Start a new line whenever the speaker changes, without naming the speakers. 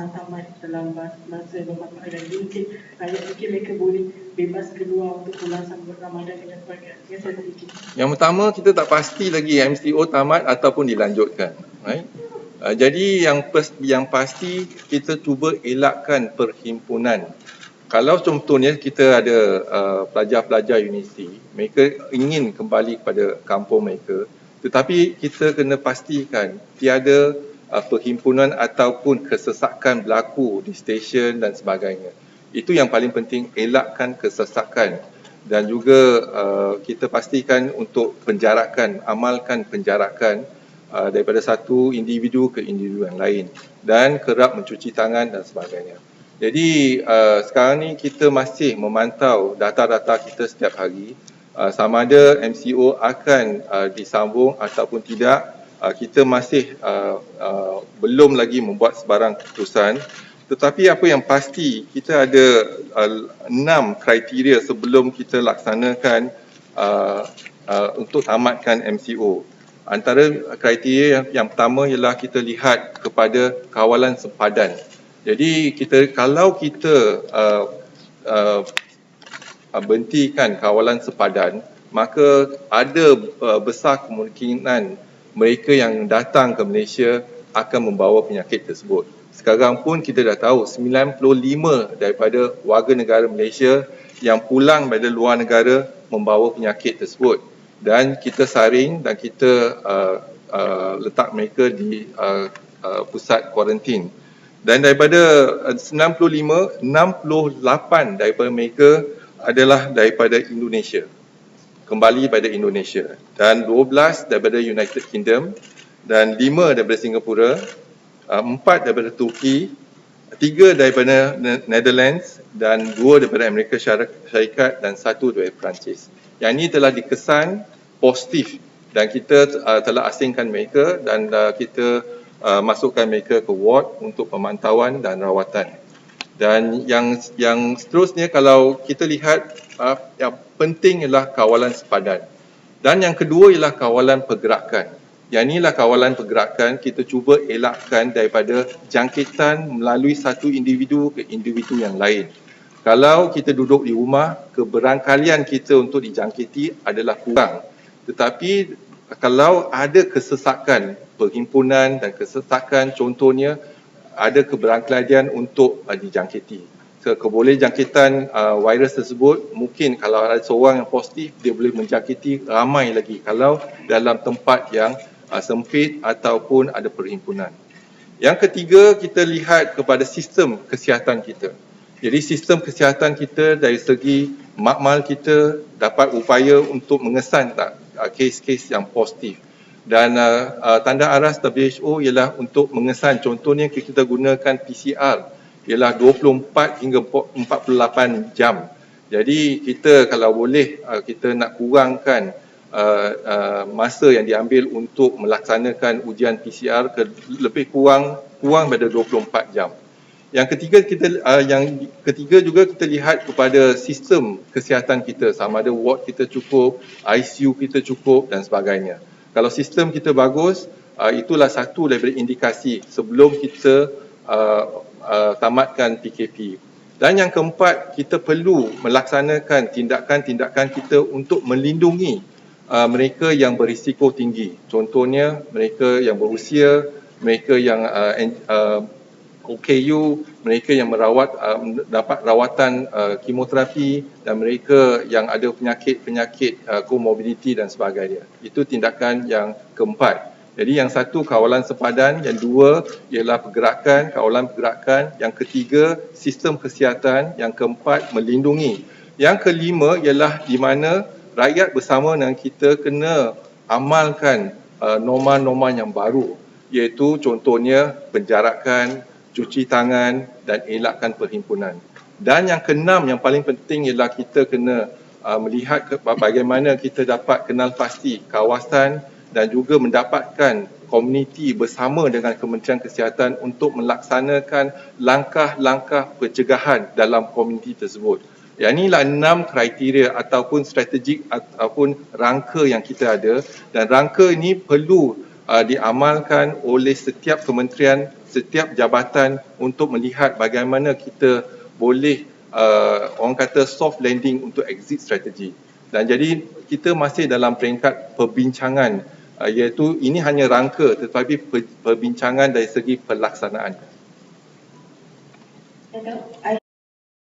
tamat dalam masa berapa hari. Mungkin rakyat fikir mereka boleh bebas keluar untuk pulang sambut Ramadan dengan keluarga. Saya fikir.
Yang pertama, kita tak pasti lagi MCO tamat ataupun dilanjutkan. Right? Jadi yang pasti kita cuba elakkan perhimpunan. Kalau contohnya kita ada pelajar-pelajar universiti, mereka ingin kembali kepada kampung mereka, tetapi kita kena pastikan tiada perhimpunan ataupun kesesakan berlaku di stesen dan sebagainya. Itu yang paling penting, elakkan kesesakan. Dan juga kita pastikan untuk penjarakan, amalkan penjarakan daripada satu individu ke individu yang lain. Dan kerap mencuci tangan dan sebagainya. Jadi sekarang ni kita masih memantau data-data kita setiap hari. Sama ada MCO akan disambung ataupun tidak, kita masih belum lagi membuat sebarang keputusan. Tetapi apa yang pasti, kita ada 6 kriteria sebelum kita laksanakan untuk tamatkan MCO. Antara kriteria yang pertama ialah kita lihat kepada kawalan sepadan. Jadi kalau kita berhentikan kawalan sepadan, maka ada besar kemungkinan mereka yang datang ke Malaysia akan membawa penyakit tersebut. Sekarang pun kita dah tahu 95 daripada warga negara Malaysia yang pulang dari luar negara membawa penyakit tersebut. Dan kita saring dan kita letak mereka di pusat kuarantin. Dan daripada 95, 68 daripada mereka adalah daripada Indonesia. Kembali pada Indonesia. Dan 12 daripada United Kingdom. Dan 5 daripada Singapura. 4 daripada Turki. 3 daripada Netherlands. Dan 2 daripada Amerika Syarikat. Dan 1 daripada Perancis. Yang ini telah dikesan positif. Dan kita telah asingkan mereka. Dan kita masukkan mereka ke ward untuk pemantauan dan rawatan. Dan yang seterusnya, kalau kita lihat, yang penting ialah kawalan sepadan. Dan yang kedua ialah kawalan pergerakan. Yang inilah kawalan pergerakan, kita cuba elakkan daripada jangkitan melalui satu individu ke individu yang lain. Kalau kita duduk di rumah, keberangkalian kita untuk dijangkiti adalah kurang. Tetapi kalau ada kesesakan perhimpunan dan kesesakan, contohnya ada keberangkalian untuk dijangkiti. Keboleh jangkitan virus tersebut, mungkin kalau ada seorang yang positif, dia boleh menjangkiti ramai lagi kalau dalam tempat yang sempit ataupun ada perhimpunan. Yang ketiga, kita lihat kepada sistem kesihatan kita. Jadi sistem kesihatan kita dari segi makmal kita dapat upaya untuk mengesan kes-kes yang positif. Dan tanda aras WHO ialah untuk mengesan, contohnya kita gunakan PCR ialah 24 hingga 48 jam. Jadi kita kalau boleh kita nak kurangkan masa yang diambil untuk melaksanakan ujian PCR ke lebih kurang pada 24 jam. Yang ketiga juga kita lihat kepada sistem kesihatan kita, sama ada ward kita cukup, ICU kita cukup dan sebagainya. Kalau sistem kita bagus, itulah satu daripada indikasi sebelum kita tamatkan PKP. Dan yang keempat, kita perlu melaksanakan tindakan-tindakan kita untuk melindungi mereka yang berisiko tinggi. Contohnya mereka yang berusia, mereka yang OKU, mereka yang dapat rawatan kemoterapi dan mereka yang ada penyakit komorbiditi dan sebagainya. Itu tindakan yang keempat. Jadi yang satu kawalan sepadan, yang dua ialah kawalan pergerakan, yang ketiga sistem kesihatan, yang keempat melindungi. Yang kelima ialah di mana rakyat bersama dengan kita kena amalkan norma-norma yang baru, iaitu contohnya penjarakan, cuci tangan dan elakkan perhimpunan. Dan yang keenam yang paling penting ialah kita kena melihat bagaimana kita dapat kenal pasti kawasan dan juga mendapatkan komuniti bersama dengan Kementerian Kesihatan untuk melaksanakan langkah-langkah pencegahan dalam komuniti tersebut. Yang inilah 6 kriteria ataupun strategik ataupun rangka yang kita ada, dan rangka ini perlu diamalkan oleh setiap kementerian setiap jabatan untuk melihat bagaimana kita boleh orang kata soft landing untuk exit strategy. Dan jadi kita masih dalam peringkat perbincangan, iaitu ini hanya rangka tetapi perbincangan dari segi pelaksanaan.